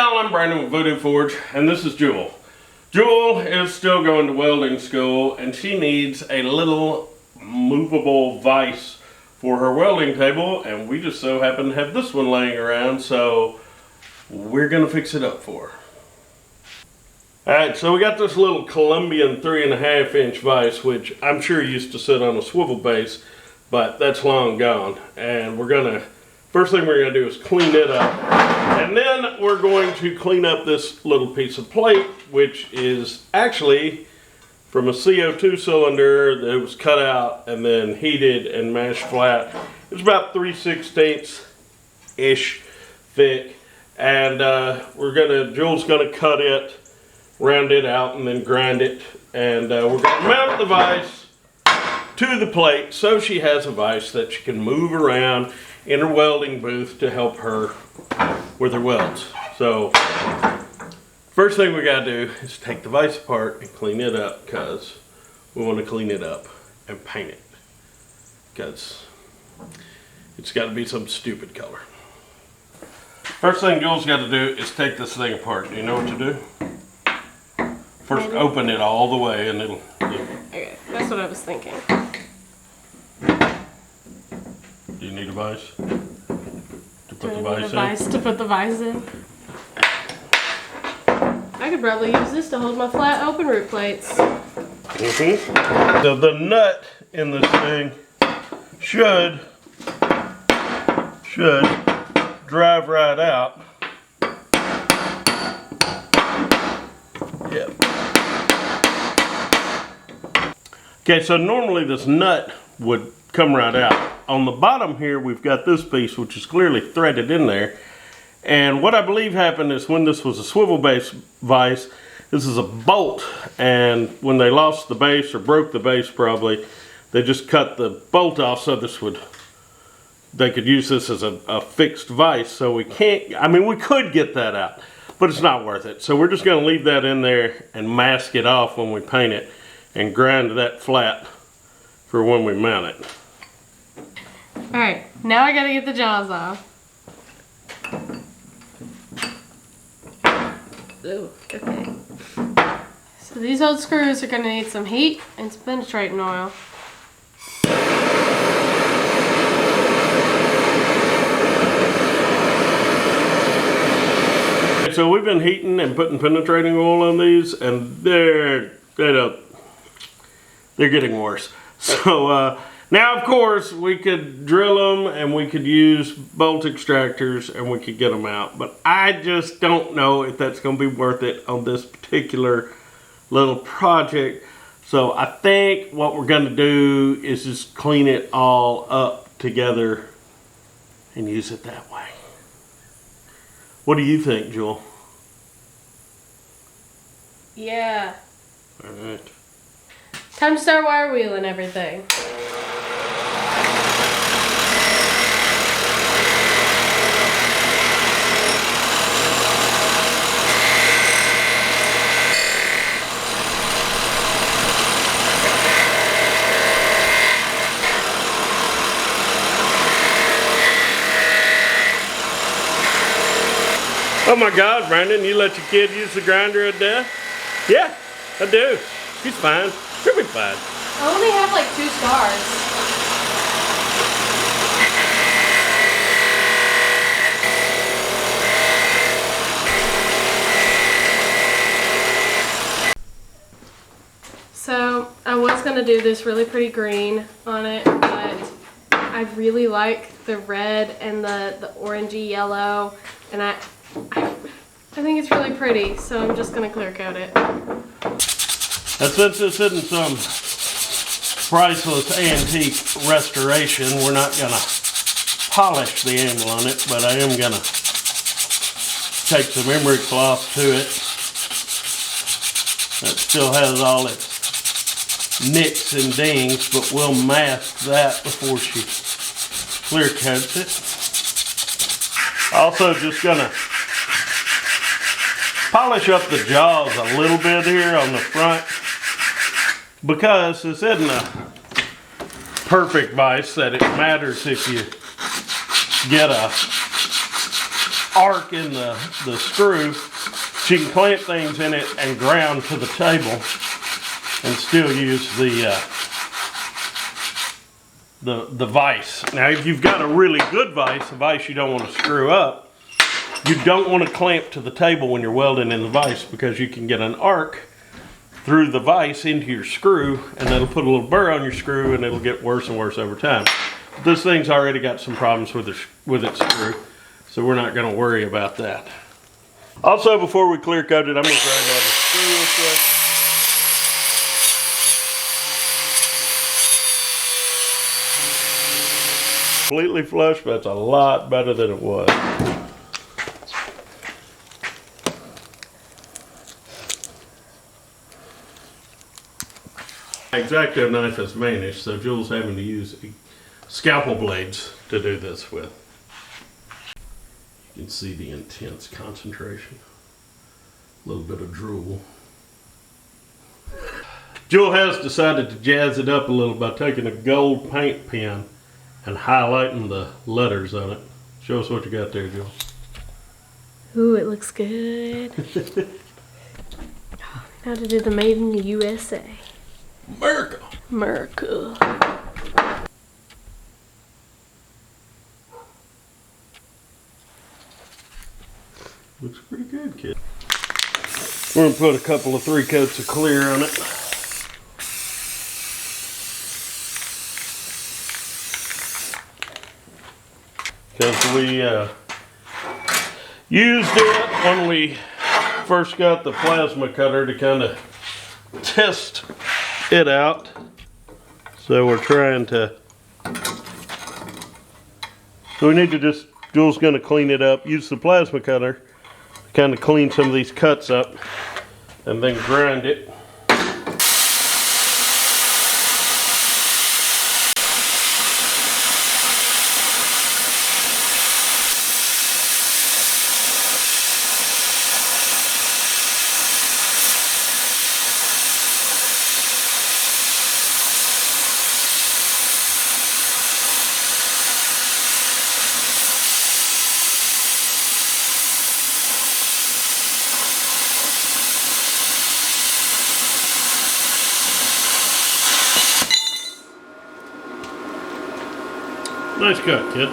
y'all, I'm Brandon with Voodoo Forge, and this is Jewell. Jewell is still going to welding school, and she needs a little movable vise for her welding table, and we just so happen to have this one laying around, so we're gonna fix it up for her. Alright, so we got this little Colombian 3.5 inch vise, which I'm sure used to sit on a swivel base, but that's long gone. And first thing we're gonna do is clean it up. And then we're going to clean up this little piece of plate, which is actually from a CO2 cylinder that was cut out and then heated and mashed flat. It's about 3/16-ish thick. And Jewel's gonna cut it, round it out, and then grind it. And we're gonna mount the vise to the plate so she has a vise that she can move around in her welding booth to help her with her welds. So first thing we gotta do is take the vise apart and clean it up, because we want to clean it up and paint it, because it's got to be some stupid color. First thing Jewel's got to do is take this thing apart. Do you know what to do? First, open it all the way, and it'll. Okay, that's what I was thinking. Do you need a vise to put the vise in? To put the vise in. I could probably use this to hold my flat open root plates. So the nut in this thing should drive right out. Yep. Okay, so normally this nut would come right out. On the bottom here, we've got this piece, which is clearly threaded in there. And what I believe happened is, when this was a swivel base vise, this is a bolt, and when they lost the base or broke the base probably, they just cut the bolt off so they could use this as a fixed vise. So we could get that out, but it's not worth it. So we're just gonna leave that in there and mask it off when we paint it and grind that flat for when we mount it. Alright, now I gotta get the jaws off. Ooh, okay. So these old screws are gonna need some heat and some penetrating oil. So we've been heating and putting penetrating oil on these, and they're getting worse. So now, of course, we could drill them and we could use bolt extractors and we could get them out. But I just don't know if that's going to be worth it on this particular little project. So I think what we're going to do is just clean it all up together and use it that way. What do you think, Jewell? Yeah. All right. Time to start wire wheeling everything. Oh my God, Brandon, you let your kid use the grinder of death? Yeah, I do. She's fine. She'll be fine. I only have like 2 scars. So I was gonna do this really pretty green on it, but I really like the red and the orangey yellow, and I think it's really pretty, so I'm just gonna clear coat it. And since this isn't some priceless antique restoration, we're not gonna polish the anvil on it, but I am gonna take some emery cloth to it. That still has all its nicks and dings, but we'll mask that before she clear coats it. Also just gonna polish up the jaws a little bit here on the front, because this isn't a perfect vise that it matters if you get a arc in the screw, she can clamp things in it and ground to the table and still use the vise. Now if you've got a really good vise, a vise you don't want to screw up, you don't want to clamp to the table when you're welding in the vise, because you can get an arc through the vise into your screw, and that'll put a little burr on your screw, and it'll get worse and worse over time. This thing's already got some problems with its screw, so we're not going to worry about that. Also, before we clear coat it, I'm going to grind out the screw real quick. Completely flush, but it's a lot better than it was. My X-Acto knife has vanished, so Jewel's having to use scalpel blades to do this with. You can see the intense concentration. A little bit of drool. Jewel has decided to jazz it up a little by taking a gold paint pen and highlighting the letters on it. Show us what you got there, Jewel. Ooh, it looks good. How to do the Made in the USA. America! America. Looks pretty good, kid. We're going to put a couple of 3 coats of clear on it. Because we used it when we first got the plasma cutter to kind of test it out. So we're trying to, so we need to just, Jewel's going to clean it up, use the plasma cutter, kind of clean some of these cuts up, and then grind it. Nice cut, kid.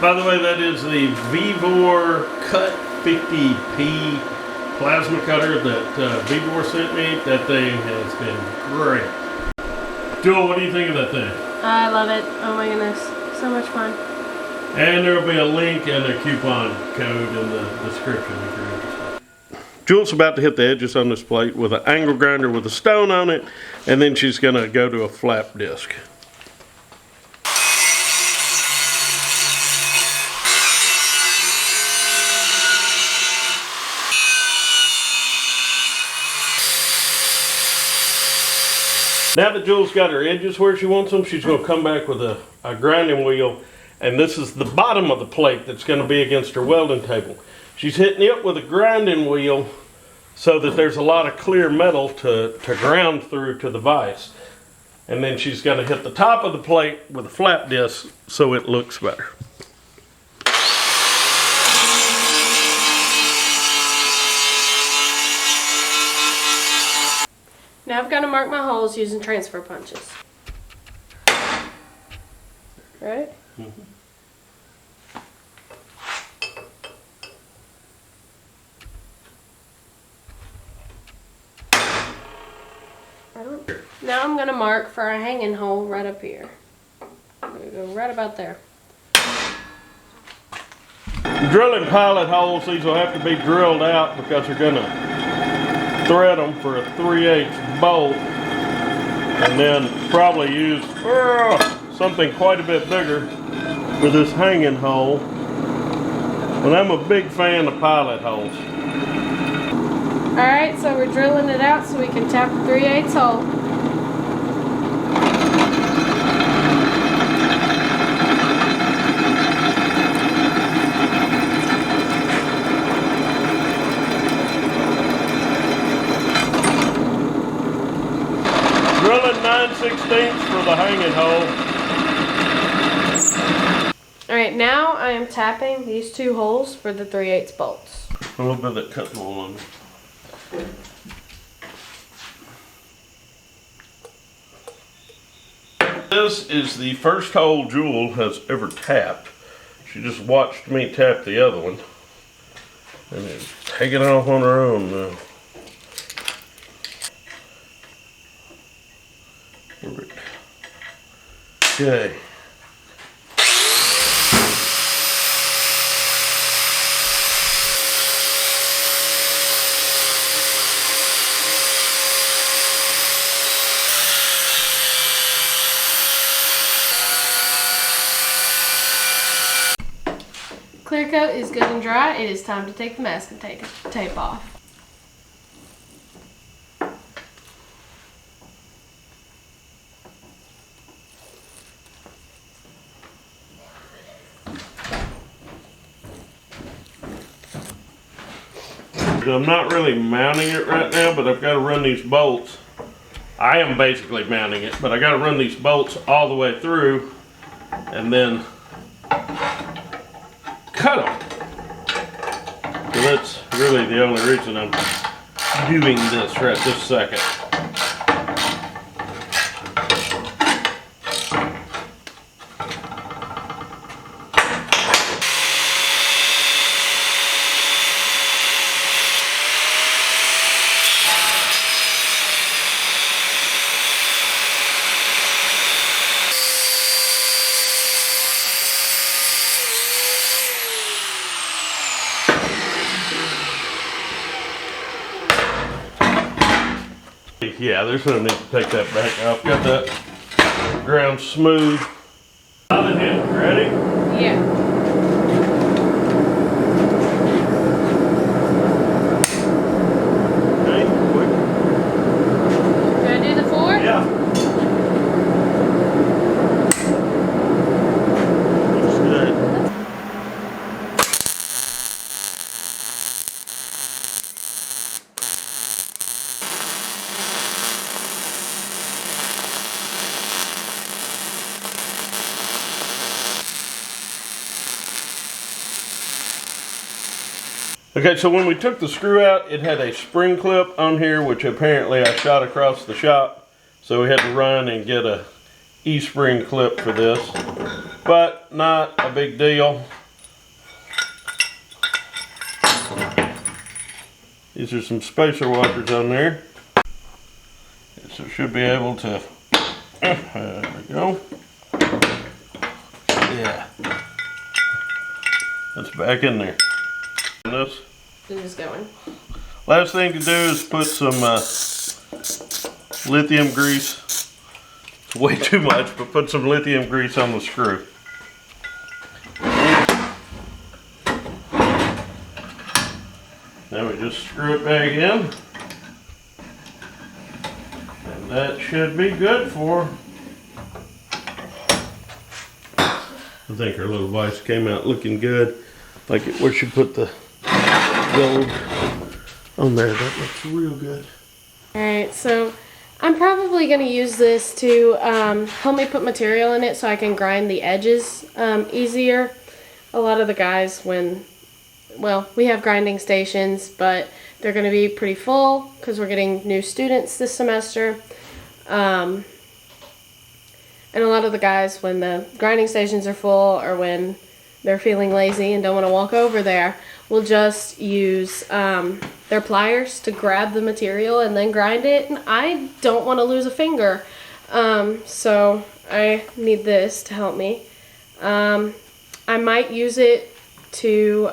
By the way, that is the Vevor Cut 50P plasma cutter that Vevor sent me. That thing has been great. Jewel, what do you think of that thing? I love it. Oh my goodness. So much fun. And there will be a link and a coupon code in the description if you're interested. Jewel's about to hit the edges on this plate with an angle grinder with a stone on it, and then she's going to go to a flap disc. Now that Jewel's got her edges where she wants them, she's going to come back with a grinding wheel, and this is the bottom of the plate that's going to be against her welding table. She's hitting it with a grinding wheel so that there's a lot of clear metal to ground through to the vise. And then she's going to hit the top of the plate with a flap disc so it looks better. Now I've got to mark my holes using transfer punches. Right? Mm-hmm. Now I'm going to mark for a hanging hole right up here. I'm going to go right about there. Drilling pilot holes, these will have to be drilled out because you're going to thread them for a 3/8 bolt, and then probably use something quite a bit bigger for this hanging hole. And I'm a big fan of pilot holes. Alright, so we're drilling it out so we can tap the 3/8 hole. Drilling 9/16 for the hanging hole. Alright, now I am tapping these 2 holes for the 3/8 bolts. A little bit of that cut tool on there. This is the first hole Jewell has ever tapped. She just watched me tap the other one. And is taking off on her own now. Perfect. Okay. Clear coat is good and dry. It is time to take the masking tape off. I'm not really mounting it right now, but I've got to run these bolts. I am basically mounting it, but I got to run these bolts all the way through and then cut them. So that's really the only reason I'm doing this right this second. Yeah, there's no need to take that back off. Got that ground smooth. Ready? Yeah. Okay, quick. Should I do the 4? Yeah. Looks good. Okay, so when we took the screw out, it had a spring clip on here, which apparently I shot across the shop. So we had to run and get a E-spring clip for this, but not a big deal. These are some spacer washers on there. So should be able to, there we go. Yeah, that's back in there. This. I'm just going. Last thing to do is put some lithium grease. It's way too much, but put some lithium grease on the screw. Then we just screw it back in. And that should be good for. I think our little vise came out looking good. Like it, where she put the gold on there. That looks real good. Alright, so I'm probably going to use this to help me put material in it so I can grind the edges easier. A lot of the guys, well, we have grinding stations, but they're going to be pretty full because we're getting new students this semester. And a lot of the guys, when the grinding stations are full or when they're feeling lazy and don't want to walk over there, will just use their pliers to grab the material and then grind it. And I don't want to lose a finger, so I need this to help me. I might use it to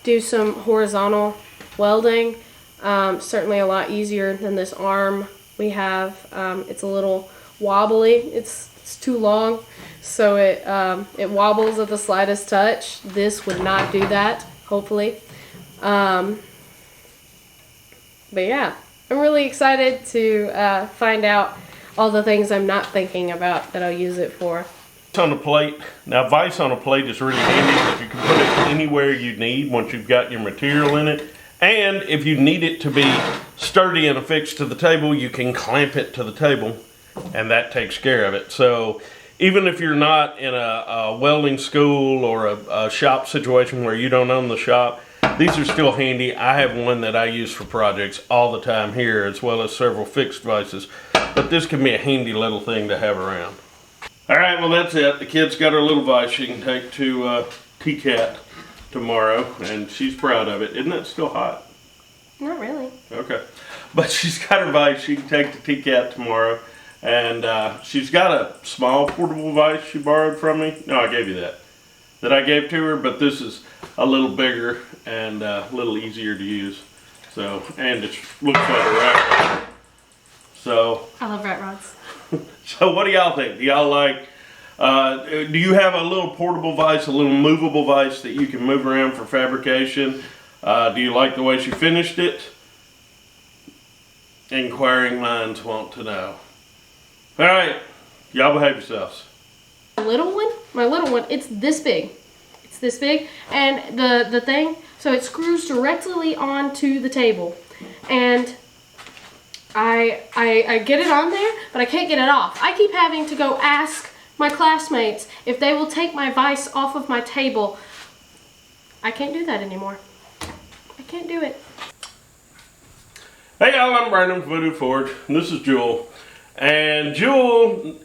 do some horizontal welding. Certainly a lot easier than this arm we have. It's a little wobbly. It's too long, so it wobbles at the slightest touch. This would not do that, hopefully. But yeah, I'm really excited to find out all the things I'm not thinking about that I'll use it for. On the plate. Now, Vise on a plate is really handy because you can put it anywhere you need once you've got your material in it. And if you need it to be sturdy and affixed to the table, you can clamp it to the table, and that takes care of it. So even if you're not in a welding school or a shop situation where you don't own the shop, these are still handy. I have one that I use for projects all the time here, as well as several fixed vices. But this can be a handy little thing to have around. All right, well that's it. The kid's got her little vise she can take to TCAT tomorrow, and she's proud of it. Isn't it still hot? Not really. Okay. But she's got her vise she can take to TCAT tomorrow. And she's got a small portable vise she borrowed from me. No, I gave you that I gave to her, but this is a little bigger and a little easier to use. So, and it looks like a rat rod. So, I love rat rods. so what do y'all think? Do y'all like, do you have a little portable vise, a little movable vise that you can move around for fabrication? Do you like the way she finished it? Inquiring minds want to know. All right, y'all behave yourselves. My little one, it's this big. It's this big, and the thing, so it screws directly onto the table, and I get it on there, but I can't get it off. I keep having to go ask my classmates if they will take my vise off of my table. I can't do that anymore. I can't do it. Hey y'all, I'm Brandon from Voodoo Forge, and this is Jewel. And Jewel,